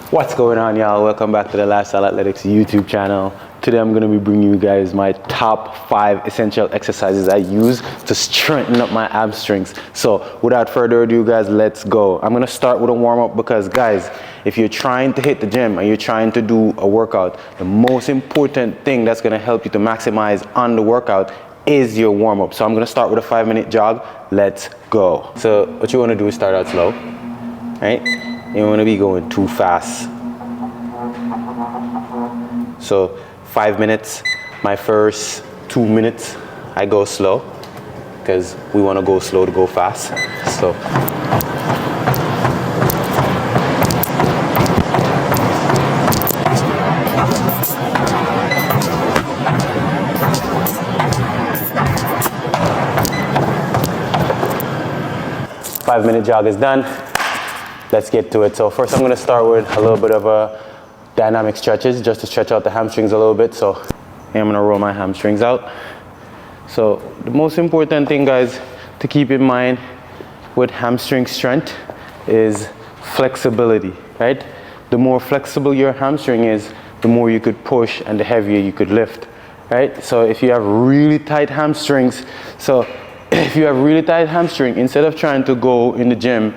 What's going on, y'all? Welcome back to the Lifestyle Athletics YouTube channel. Today I'm going to be bringing you guys my top 5 essential exercises I use to strengthen up my hamstrings. So without further ado, guys, let's go. I'm going to start with a warm-up because, guys, if you're trying to hit the gym and you're trying to do a workout, the most important thing that's going to help you to maximize on the workout is your warm-up. So I'm going to start with a 5-minute jog. Let's go. So what you want to do is start out slow, right? You don't want to be going too fast. So 5 minutes, my first 2 minutes, I go slow because we want to go slow to go fast. So five-minute jog is done. Let's get to it. So first I'm going to start with a little bit of a dynamic stretches just to stretch out the hamstrings a little bit. So I'm going to roll my hamstrings out. So the most important thing, guys, to keep in mind with hamstring strength is flexibility, right? The more flexible your hamstring is, the more you could push and the heavier you could lift, right? So if you have really tight hamstrings, instead of trying to go in the gym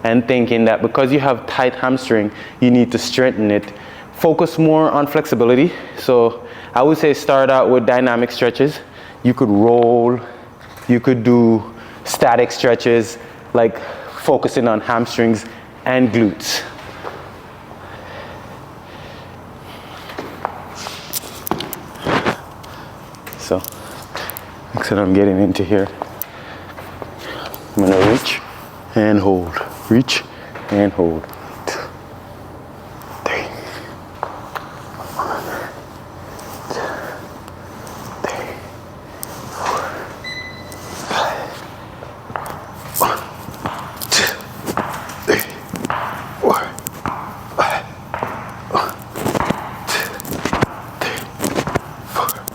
and thinking that because you have tight hamstring, you need to strengthen it, focus more on flexibility. So I would say start out with dynamic stretches. You could roll, you could do static stretches, like focusing on hamstrings and glutes. So, next that I'm getting into here, I'm gonna reach and hold. Reach and hold. 2, 3, 1, 2, 3, 4, 5. 1, 2, 3, 4, 5. 1, 2, 3, 4, 5.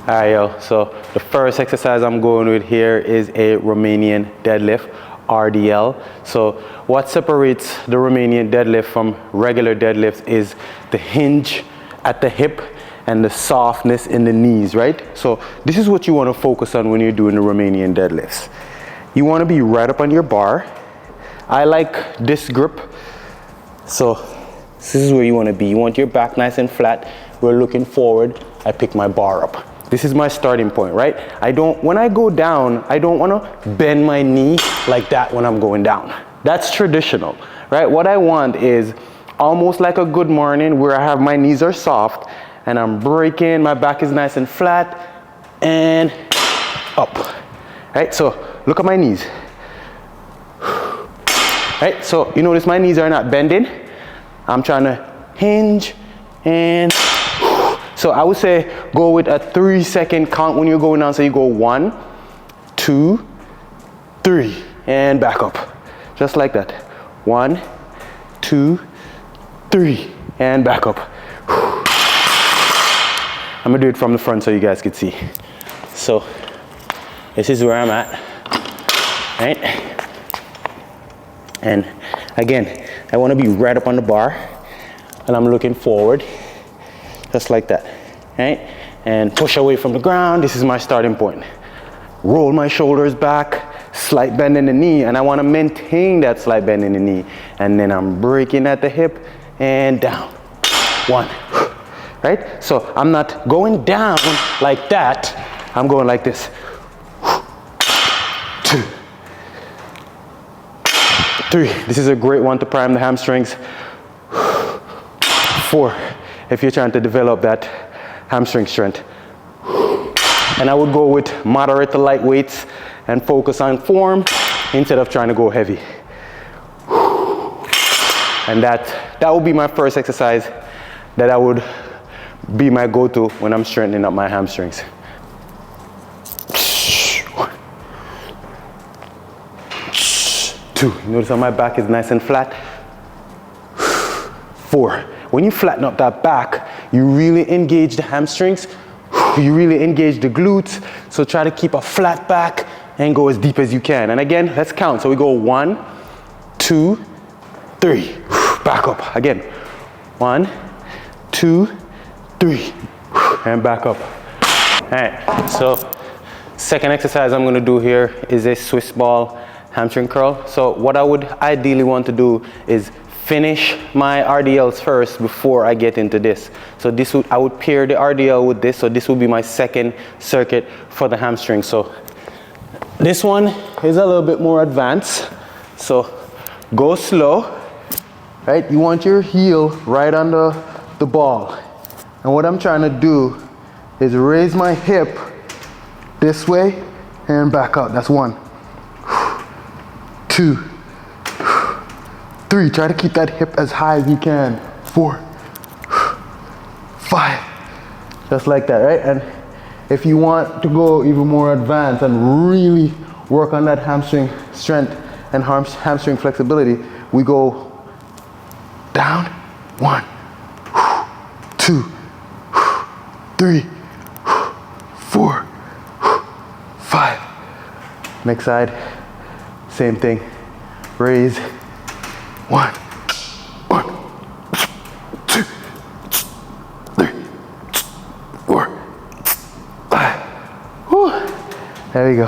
Alright, yo, so the first exercise I'm going with here is a Romanian deadlift, RDL. So what separates the Romanian deadlift from regular deadlift is the hinge at the hip and the softness in the knees, right? So this is what you want to focus on when you're doing the Romanian deadlifts. You want to be right up on your bar. I like this grip. So this is where you want to be. You want your back nice and flat. We're looking forward. I pick my bar up. This is my starting point, right? When I go down, I don't want to bend my knee like that when I'm going down. That's traditional, right? What I want is almost like a good morning where I have my knees are soft and I'm breaking, my back is nice and flat and up, right? So look at my knees, right? So you notice my knees are not bending. I'm trying to hinge and so I would say go with a 3-second count when you're going down. So you go 1, 2, 3, and back up. Just like that. 1, 2, 3, and back up. I'm gonna do it from the front so you guys can see. So this is where I'm at, right? And again, I wanna be right up on the bar and I'm looking forward. Just like that, right? And push away from the ground. This is my starting point. Roll my shoulders back, slight bend in the knee, and I want to maintain that slight bend in the knee. And then I'm breaking at the hip and down. 1, right? So I'm not going down like that. I'm going like this. 2, 3. This is a great one to prime the hamstrings. 4. If you're trying to develop that hamstring strength. And I would go with moderate to light weights and focus on form instead of trying to go heavy. And that would be my first exercise that I would be my go-to when I'm strengthening up my hamstrings. 2. Notice how my back is nice and flat. 4. When you flatten up that back, you really engage the hamstrings. You really engage the glutes. So try to keep a flat back and go as deep as you can. And again, let's count. So we go 1, 2, 3. Back up. Again. 1, 2, 3. And back up. All right. So second exercise I'm going to do here is a Swiss ball hamstring curl. So what I would ideally want to do is finish my RDLs first before I get into this. So this would, I would pair the RDL with this. So this will be my second circuit for the hamstring. So this one is a little bit more advanced. So go slow, right? You want your heel right under the ball. And what I'm trying to do is raise my hip this way and back out. That's 1, 2, 3. Try to keep that hip as high as you can. 4, 5. Just like that, right? And if you want to go even more advanced and really work on that hamstring strength and hamstring flexibility, we go down. 1, 2, 3, 4, 5. Next side, same thing. Raise. 1, 2, 3, 4, 5. Whew. There we go.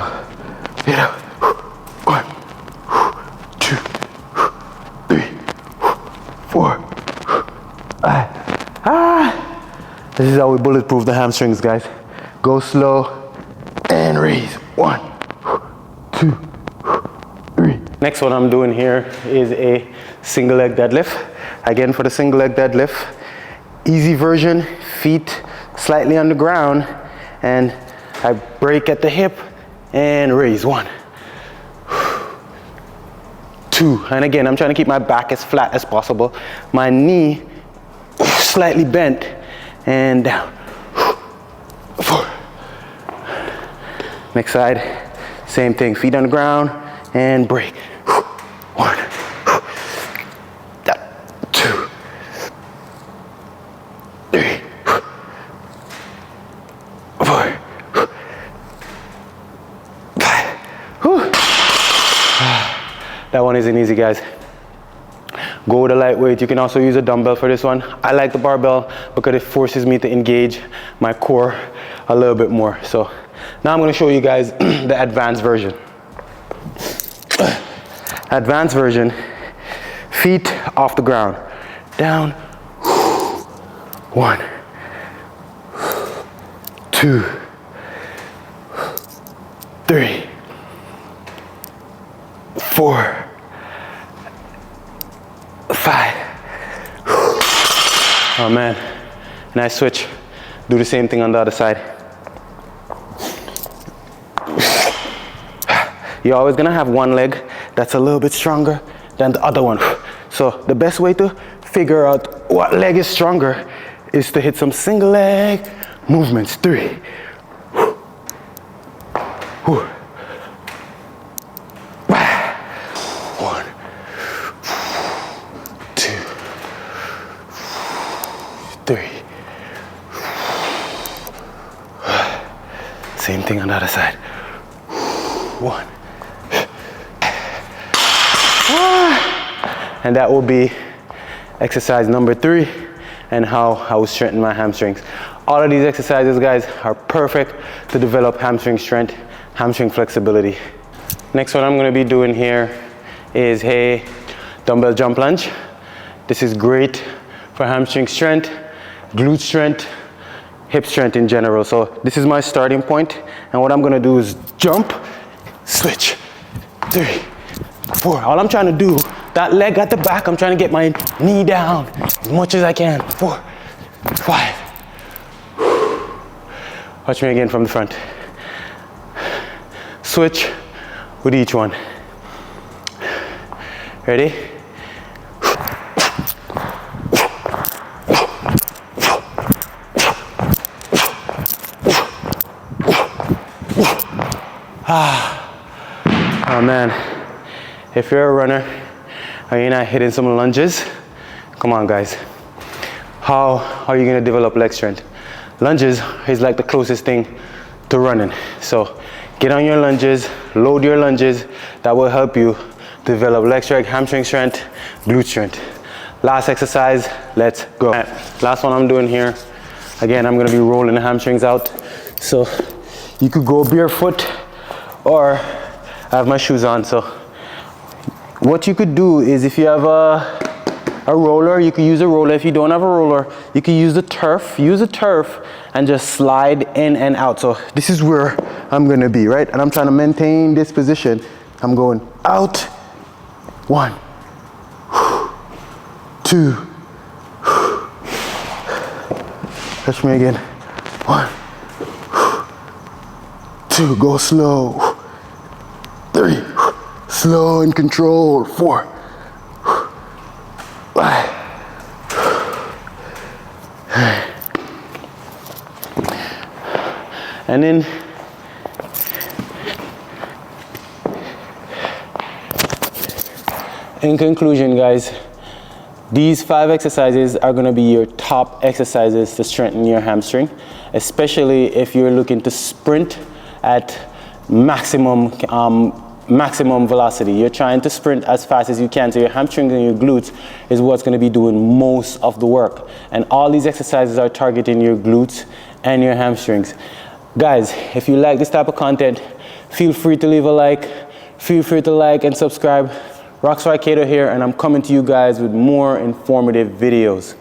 Get out. 1, 2, 3, 4, 5. This is how we bulletproof the hamstrings, guys. Go slow and raise. 1, 2, 3. Next one I'm doing here is a single leg deadlift. Again, for the single leg deadlift, easy version, feet slightly on the ground, and I break at the hip and raise. 1, 2. And again, I'm trying to keep my back as flat as possible. My knee slightly bent and down. 4. Next side, same thing, feet on the ground and break. 1, 2, 3, 4, 5. Whew. That one isn't easy, guys. Go with a lightweight. You can also use a dumbbell for this one. I like the barbell because it forces me to engage my core a little bit more. So now I'm going to show you guys the advanced version. Advanced version, feet off the ground, down. 1, 2, 3, 4, 5. Oh man, nice switch. Do the same thing on the other side. You're always gonna have one leg that's a little bit stronger than the other one. So the best way to figure out what leg is stronger is to hit some single leg movements. 3. 1, 2, 3. Same thing on the other side. 1. And that will be exercise number 3 and how I will strengthen my hamstrings. All of these exercises, guys, are perfect to develop hamstring strength, hamstring flexibility. Next one I'm going to be doing here is a dumbbell jump lunge. This is great for hamstring strength, glute strength, hip strength in general. So this is my starting point, and what I'm going to do is jump, switch, 3, 4. All I'm trying to do, that leg at the back, I'm trying to get my knee down as much as I can. 4, 5. Watch me again from the front. Switch with each one. Ready? Oh man, if you're a runner and you're not hitting some lunges, come on guys, how are you gonna develop leg strength? Lunges is like the closest thing to running. So get on your lunges, load your lunges. That will help you develop leg strength, hamstring strength, glute strength. Last exercise, let's go. Right, last one I'm doing here. Again, I'm gonna be rolling the hamstrings out. So you could go barefoot, or I have my shoes on. So what you could do is, if you have a roller, you could use a roller. If you don't have a roller, you could use the turf. Use the turf and just slide in and out. So this is where I'm gonna be, right? And I'm trying to maintain this position. I'm going out. 1, 2. Touch me again. 1, 2. Go slow. 3. Slow and control. 4. 5. And then in conclusion, guys, these 5 exercises are going to be your top exercises to strengthen your hamstring, especially if you're looking to sprint at maximum velocity. You're trying to sprint as fast as you can, so your hamstrings and your glutes is what's going to be doing most of the work. And all these exercises are targeting your glutes and your hamstrings. Guys, if you like this type of content, feel free to leave a like. Feel free to like and subscribe. Rockstar Kato here, and I'm coming to you guys with more informative videos.